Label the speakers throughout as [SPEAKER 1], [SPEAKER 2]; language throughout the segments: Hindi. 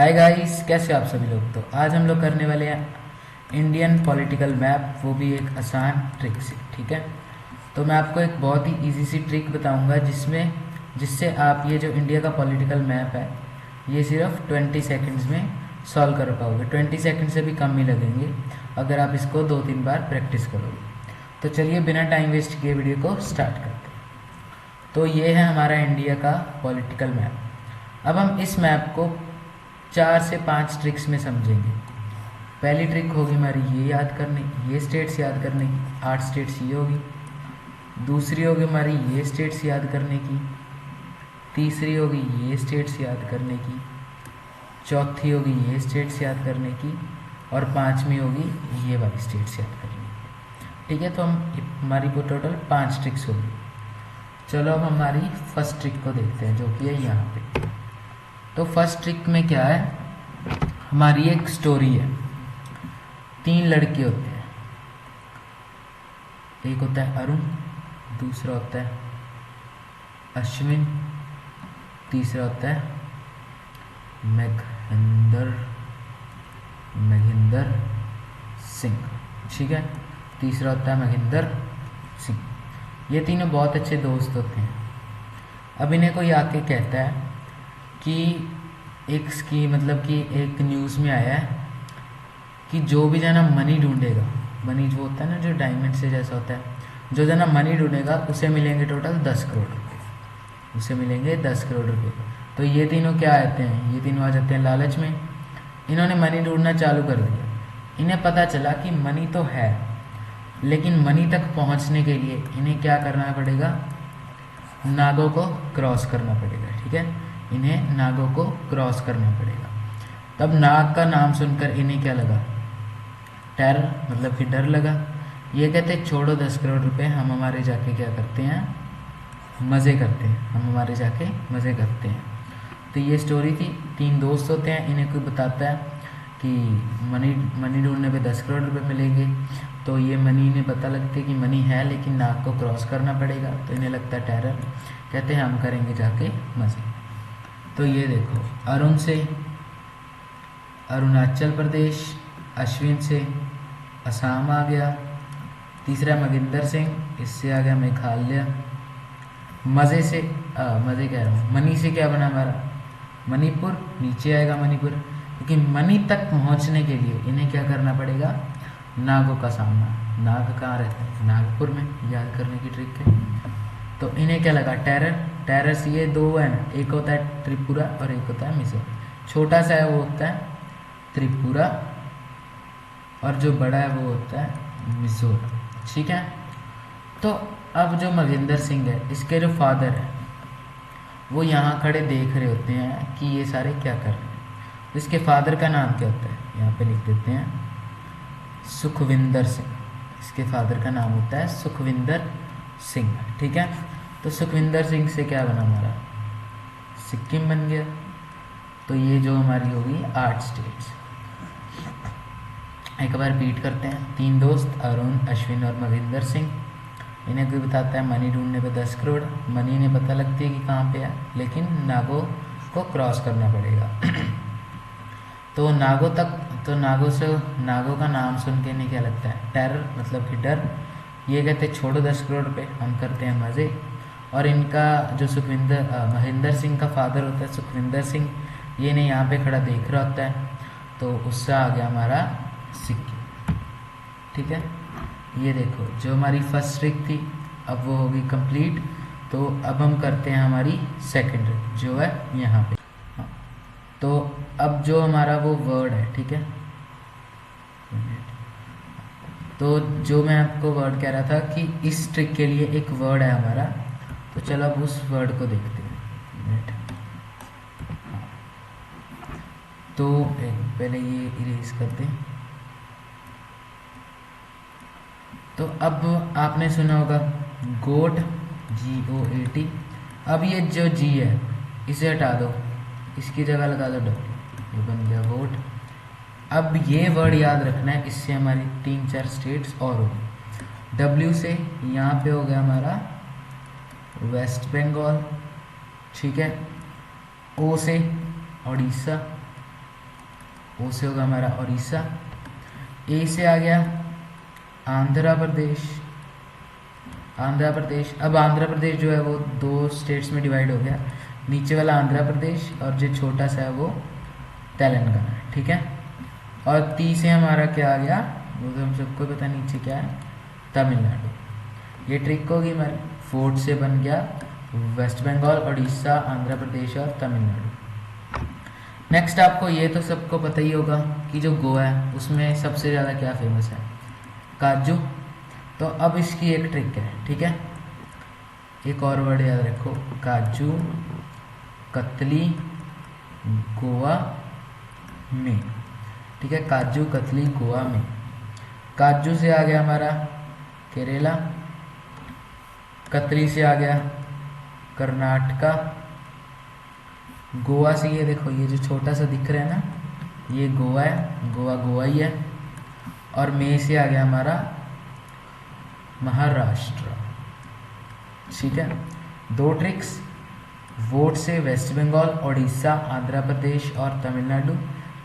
[SPEAKER 1] हाय गाइस, कैसे हो आप सभी लोग। तो आज हम लोग करने वाले हैं इंडियन पॉलिटिकल मैप, वो भी एक आसान ट्रिक से। ठीक है, तो मैं आपको एक बहुत ही इजी सी ट्रिक बताऊंगा जिससे आप ये जो इंडिया का पॉलिटिकल मैप है ये सिर्फ 20 सेकंड्स में सॉल्व कर पाओगे। 20 सेकंड से भी कम ही लगेंगे अगर आप इसको 2-3 बार प्रैक्टिस करोगे। तो चलिए बिना टाइम वेस्ट किए वीडियो को स्टार्ट करते हैं। तो ये है हमारा इंडिया का पॉलिटिकल मैप। अब हम इस मैप को 4 से 5 ट्रिक्स में समझेंगे। पहली ट्रिक होगी हमारी ये याद करने, ये स्टेट्स याद करने की, 8 स्टेट्स ये होगी। दूसरी होगी हमारी ये स्टेट्स याद करने की। तीसरी होगी ये स्टेट्स याद करने की। चौथी होगी ये स्टेट्स याद करने की। और पांचवी होगी ये वाली स्टेट्स याद करने की। ठीक है, तो हमारी वो टोटल 5 ट्रिक्स होगी। चलो अब हमारी फर्स्ट ट्रिक को देखते हैं, जो कि है यहाँ पे। तो फर्स्ट ट्रिक में क्या है, हमारी एक स्टोरी है। 3 लड़के होते हैं, एक होता है अरुण, दूसरा होता है अश्विन, तीसरा होता है महेंद्र सिंह। ठीक है, तीसरा होता है महेंद्र सिंह। ये तीनों बहुत अच्छे दोस्त होते हैं। अब इन्हें कोई आके कहता है कि एक एक न्यूज़ में आया है कि जो भी जना मनी ढूंढेगा, मनी जो होता है ना, जो डायमंड से जैसा होता है, जो जना मनी ढूंढेगा उसे मिलेंगे टोटल 10 करोड़ रुपए। उसे मिलेंगे 10 करोड़ रुपए। तो ये तीनों क्या आते हैं, ये तीनों आ जाते हैं लालच में। इन्होंने मनी ढूंढना चालू कर दिया। इन्हें पता चला कि मनी तो है, लेकिन मनी तक पहुंचने के लिए इन्हें क्या करना पड़ेगा, नागों को क्रॉस करना पड़ेगा। ठीक है, इन्हें नागों को क्रॉस करना पड़ेगा। तब नाग का नाम सुनकर इन्हें क्या लगा, टेरर, मतलब कि डर लगा। ये कहते छोड़ो 10 करोड़ रुपए, हम हमारे जाके क्या करते हैं, मज़े करते हैं, हम हमारे जाके मज़े करते हैं। तो ये स्टोरी थी। 3 दोस्त होते हैं, इन्हें कोई बताता है कि मनी ढूंढने पे 10 करोड़ रुपए मिलेंगे। तो ये मनी इन्हें पता लगता है कि मनी है, लेकिन नाग को क्रॉस करना पड़ेगा। तो इन्हें लगता है टेरर, कहते हैं हम करेंगे जाके मज़े। तो ये देखो, अरुण से अरुणाचल प्रदेश, अश्विन से असम आ गया, तीसरा मगिंदर सिंह, इससे आ गया मेघालय। मज़े से मज़े कह रहा हूँ, मनी से क्या बना हमारा, मणिपुर, नीचे आएगा मणिपुर। क्योंकि मनी तक पहुँचने के लिए इन्हें क्या करना पड़ेगा, नागों का सामना। नाग कहाँ रहते हैं, नागपुर में, याद करने की ट्रिक है। तो इन्हें क्या लगा, टेरर से ये 2 है ना, एक होता है त्रिपुरा और एक होता है मिजोरम। छोटा सा है वो होता है त्रिपुरा, और जो बड़ा है वो होता है मिजोरम। ठीक है, तो अब जो महेंद्र सिंह है, इसके जो फादर है, वो यहाँ खड़े देख रहे होते हैं कि ये सारे क्या कर रहे हैं। तो इसके फादर का नाम क्या होता है, यहाँ पे लिख देते हैं, सुखविंदर सिंह। इसके फादर का नाम होता है सुखविंदर सिंह। ठीक है, तो सुखविंदर सिंह से क्या बना हमारा, सिक्किम बन गया। तो ये जो हमारी होगी 8 स्टेट्स। एक बार रिपीट करते हैं। 3 दोस्त अरुण, अश्विन और महेंद्र सिंह। इन्हें कोई बताता है मनी ढूंढने पे 10 करोड़। मनी ने पता लगती है कि कहाँ पे है, लेकिन नागों को क्रॉस करना पड़ेगा। तो नागों का नाम सुन के इन्हें क्या लगता है, टेरर, मतलब कि डर। ये कहते छोड़ो 10 करोड़ रुपए, हम करते हैं मज़े। और इनका जो महेंद्र सिंह का फादर होता है सुखविंदर सिंह, ये इन्हें यहाँ पे खड़ा देख रहा होता है। तो उससे आ गया हमारा सिक्किम। ठीक है, ये देखो जो हमारी फर्स्ट ट्रिक थी अब वो होगी कंप्लीट। तो अब हम करते हैं हमारी सेकंड ट्रिक, जो है यहाँ पे। हाँ, तो अब जो हमारा वो वर्ड है, ठीक है, तो जो मैं आपको वर्ड कह रहा था कि इस ट्रिक के लिए एक वर्ड है हमारा। तो चलो अब उस वर्ड को देखते हैं। तो पहले ये इरेज करते हैं। तो अब आपने सुना होगा गोट, GOAT। अब ये जो जी है इसे हटा दो, इसकी जगह लगा दो डब्ल्यू, ये बन गया गोट। अब ये वर्ड याद रखना है, इससे हमारी 3-4 स्टेट्स और होगी। डब्ल्यू से यहाँ पे हो गया हमारा वेस्ट बंगाल, ठीक है। ओ से उड़ीसा, ओ से होगा हमारा उड़ीसा। ए से आ गया आंध्र प्रदेश। आंध्र प्रदेश, अब आंध्र प्रदेश जो है वो 2 स्टेट्स में डिवाइड हो गया, नीचे वाला आंध्र प्रदेश और जो छोटा सा है वो तेलंगाना, ठीक है। और ती से हमारा क्या आ गया, वो तो हम सबको पता नीचे क्या है, तमिलनाडु। ये ट्रिक होगी हमारी। 4 से बन गया वेस्ट बंगाल, उड़ीसा, आंध्र प्रदेश और तमिलनाडु। नेक्स्ट आपको ये तो सबको पता ही होगा कि जो गोवा है उसमें सबसे ज़्यादा क्या फेमस है, काजू। तो अब इसकी एक ट्रिक है, ठीक है। एक और वर्ड याद रखो, काजू कतली गोवा में, ठीक है। काजू कतली गोवा में। काजू से आ गया हमारा केरला, कतली से आ गया कर्नाटका, गोवा से ये देखो ये जो छोटा सा दिख रहा है ना, ये गोवा है, गोवा गोवा ही है। और में से आ गया हमारा महाराष्ट्र, ठीक है। 2 ट्रिक्स, वोट से वेस्ट बंगाल, उड़ीसा, आंध्र प्रदेश और तमिलनाडु।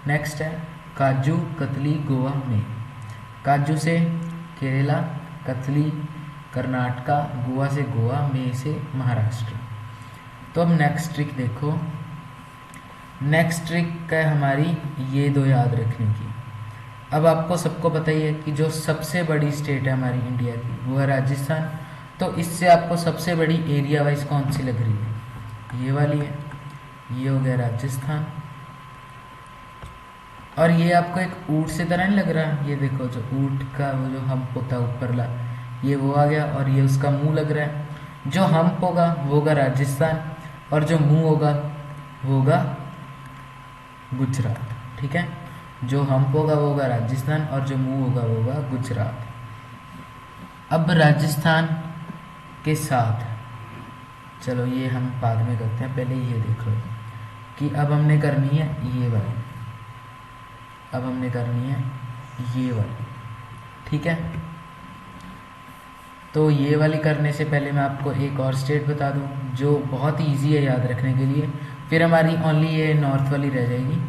[SPEAKER 1] नेक्स्ट है काजू कतली गोवा में। काजू से केरला, कतली कर्नाटका, गोवा से गोवा, में से महाराष्ट्र। तो अब नेक्स्ट ट्रिक देखो। नेक्स्ट ट्रिक है हमारी ये 2 याद रखने की। अब आपको सबको पता ही है कि जो सबसे बड़ी स्टेट है हमारी इंडिया की वो है राजस्थान। तो इससे आपको सबसे बड़ी एरिया वाइज कौन सी लग रही है, ये वाली है। ये हो गया राजस्थान। और ये आपको एक ऊँट से तरह नहीं लग रहा, ये देखो जो ऊँट का वो जो हम्प होता है ऊपरला, ये वो आ गया और ये उसका मुंह लग रहा है। जो हम्प होगा वो होगा राजस्थान और जो मुंह होगा वो होगा गुजरात, ठीक है। जो हम्प होगा वो होगा राजस्थान और जो मुंह होगा वो होगा गुजरात। अब राजस्थान के साथ, चलो ये हम बाद में करते हैं, पहले ये देख लो कि अब हमने करनी है ये वाली, अब हमने करनी है ये वाली, ठीक है। तो ये वाली करने से पहले मैं आपको एक और स्टेट बता दूं जो बहुत ही ईजी है याद रखने के लिए, फिर हमारी ओनली ये नॉर्थ वाली रह जाएगी।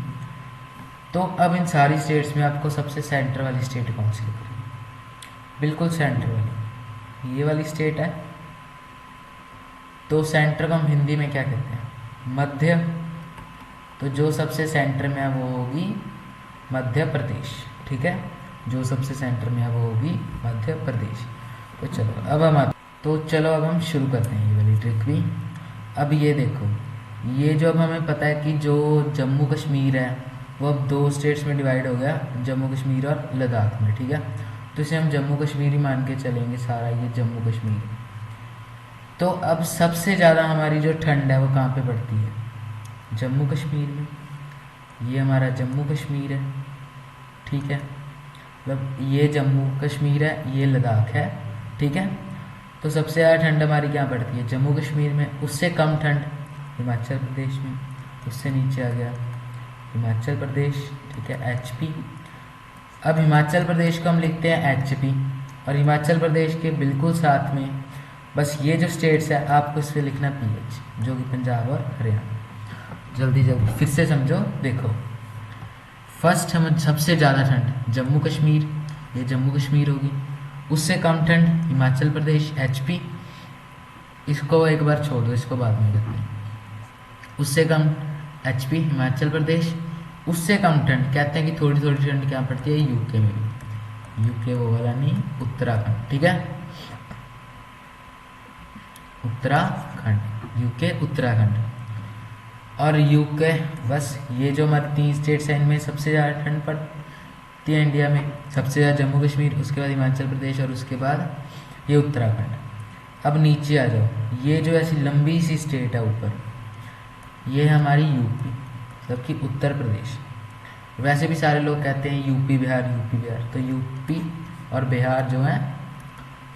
[SPEAKER 1] तो अब इन सारी स्टेट्स में आपको सबसे सेंटर वाली स्टेट कौन सी लग रही है, बिल्कुल सेंटर वाली, ये वाली स्टेट है। तो सेंटर को हम हिंदी में क्या कहते हैं, मध्य। तो जो सबसे सेंटर में है वो होगी मध्य प्रदेश, ठीक है। जो सबसे सेंटर में है वो होगी मध्य प्रदेश। तो चलो अब हम शुरू करते हैं ये वाली ट्रिक भी। अब ये देखो, ये जो अब हमें पता है कि जो जम्मू कश्मीर है वो अब 2 स्टेट्स में डिवाइड हो गया, जम्मू कश्मीर और लद्दाख में, ठीक है। तो इसे हम जम्मू कश्मीर ही मान के चलेंगे, सारा ये जम्मू कश्मीर। तो अब सबसे ज़्यादा हमारी जो ठंड है वो कहाँ पे पड़ती है, जम्मू कश्मीर में। ये हमारा जम्मू कश्मीर है, ठीक है। मतलब ये जम्मू कश्मीर है, ये लद्दाख है, ठीक है। तो सबसे ज़्यादा ठंड हमारी क्या पड़ती है, जम्मू कश्मीर में। उससे कम ठंड हिमाचल प्रदेश में। उससे नीचे आ गया हिमाचल प्रदेश, ठीक है, HP। अब हिमाचल प्रदेश को हम लिखते हैं HP और हिमाचल प्रदेश के बिल्कुल साथ में बस ये जो स्टेट्स है आपको इस पर लिखना PH, जो कि पंजाब और हरियाणा। जल्दी जल्दी फिर से समझो, देखो फर्स्ट हम सबसे ज़्यादा ठंड जम्मू कश्मीर, ये जम्मू कश्मीर होगी। उससे कम ठंड हिमाचल प्रदेश HP, इसको एक बार छोड़ दो, इसको बाद में करते हैं। उससे कम HP हिमाचल प्रदेश। उससे कम ठंड कहते हैं कि थोड़ी थोड़ी ठंड क्या पड़ती है यूके में भी, यूके वो वाला नहीं, उत्तराखंड, ठीक है, उत्तराखंड, यूके उत्तराखंड। और यूके बस ये जो हमारी 3 स्टेट्स हैं इनमें सबसे ज़्यादा ठंड पड़ती है इंडिया में। सबसे ज़्यादा जम्मू कश्मीर, उसके बाद हिमाचल प्रदेश और उसके बाद ये उत्तराखंड। अब नीचे आ जाओ, ये जो ऐसी लंबी सी स्टेट है ऊपर, ये है हमारी यूपी, मतलब कि उत्तर प्रदेश। वैसे भी सारे लोग कहते हैं यूपी बिहार, यूपी बिहार, तो यूपी और बिहार जो है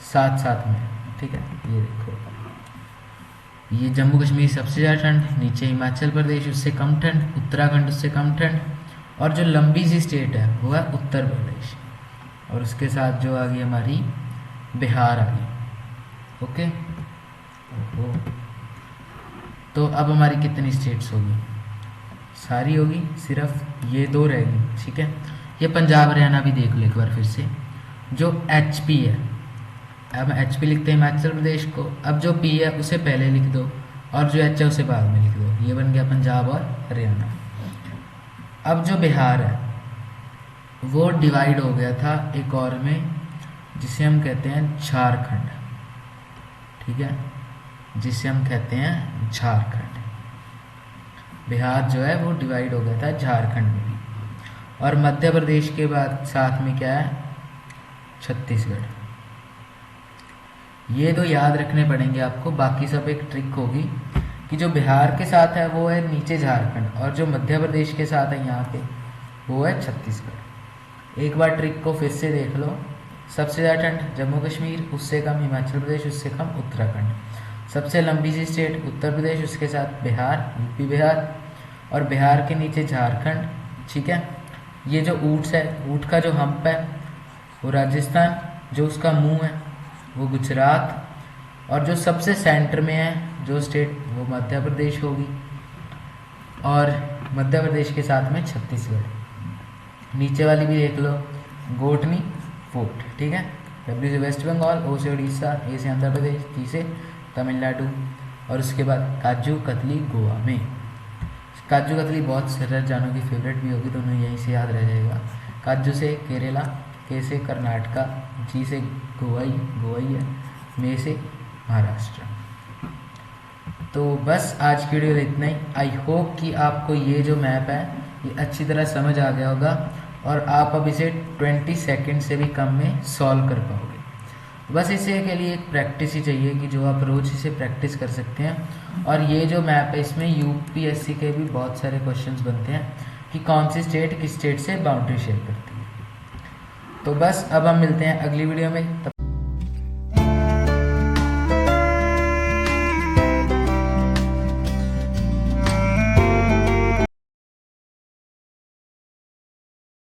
[SPEAKER 1] साथ साथ में, ठीक है। ये देखो, ये जम्मू कश्मीर सबसे ज़्यादा ठंड, नीचे हिमाचल प्रदेश उससे कम ठंड, उत्तराखंड उससे कम ठंड, और जो लंबी सी स्टेट है वो है उत्तर प्रदेश, और उसके साथ जो आ गई हमारी बिहार आ गई, ओके। तो अब हमारी कितनी स्टेट्स होगी, सारी होगी, सिर्फ ये 2 रहेगी। ठीक है, ये पंजाब हरियाणा भी देख लो एक बार फिर से। जो HP है, अब HP लिखते हैं हिमाचल प्रदेश को, अब जो P है उसे पहले लिख दो और जो H है उसे बाद में लिख दो। ये बन गया पंजाब और हरियाणा। अब जो बिहार है वो डिवाइड हो गया था एक और में, जिसे हम कहते हैं झारखंड। ठीक है, जिसे हम कहते हैं झारखंड। बिहार जो है वो डिवाइड हो गया था झारखंड में भी। और मध्य प्रदेश के बाद साथ में क्या है, छत्तीसगढ़। ये तो याद रखने पड़ेंगे आपको, बाकी सब एक ट्रिक होगी कि जो बिहार के साथ है वो है नीचे झारखंड, और जो मध्य प्रदेश के साथ है यहाँ पे वो है छत्तीसगढ़। एक बार ट्रिक को फिर से देख लो। सबसे ज़्यादा ठंड जम्मू कश्मीर, उससे कम हिमाचल प्रदेश, उससे कम उत्तराखंड। सबसे लंबी सी स्टेट उत्तर प्रदेश, उसके साथ बिहार, यूपी बिहार, और बिहार के नीचे झारखंड। ठीक है, ये जो ऊँट है, ऊँट का जो हम्प है वो राजस्थान, जो उसका मुंह है वो गुजरात, और जो सबसे सेंटर में है जो स्टेट वो मध्य प्रदेश होगी, और मध्य प्रदेश के साथ में छत्तीसगढ़। नीचे वाली भी देख लो, गोटनी फोर्ट। ठीक है, W से वेस्ट बंगाल, O से उड़ीसा, A से आंध्र प्रदेश, T से तमिलनाडु, और उसके बाद काजू कतली गोवा में। काजू कतली बहुत सरल जानों की फेवरेट भी होगी, दोनों यहीं से याद रह जाएगा। काजू से केरला, K से कर्नाटका, G से गोवा ही है, मे से महाराष्ट्र। तो बस आज की वीडियो इतना ही। आई होप कि आपको ये जो मैप है ये अच्छी तरह समझ आ गया होगा, और आप अब इसे 20 सेकंड से भी कम में सॉल्व कर पाओगे। बस इसे के लिए एक प्रैक्टिस ही चाहिए कि जो आप रोज़ इसे प्रैक्टिस कर सकते हैं। और ये जो मैप है इसमें UPSC के भी बहुत सारे क्वेश्चंस बनते हैं कि कौन सी स्टेट किस स्टेट से बाउंड्री शेयर करती है। तो बस अब हम मिलते हैं अगली वीडियो में।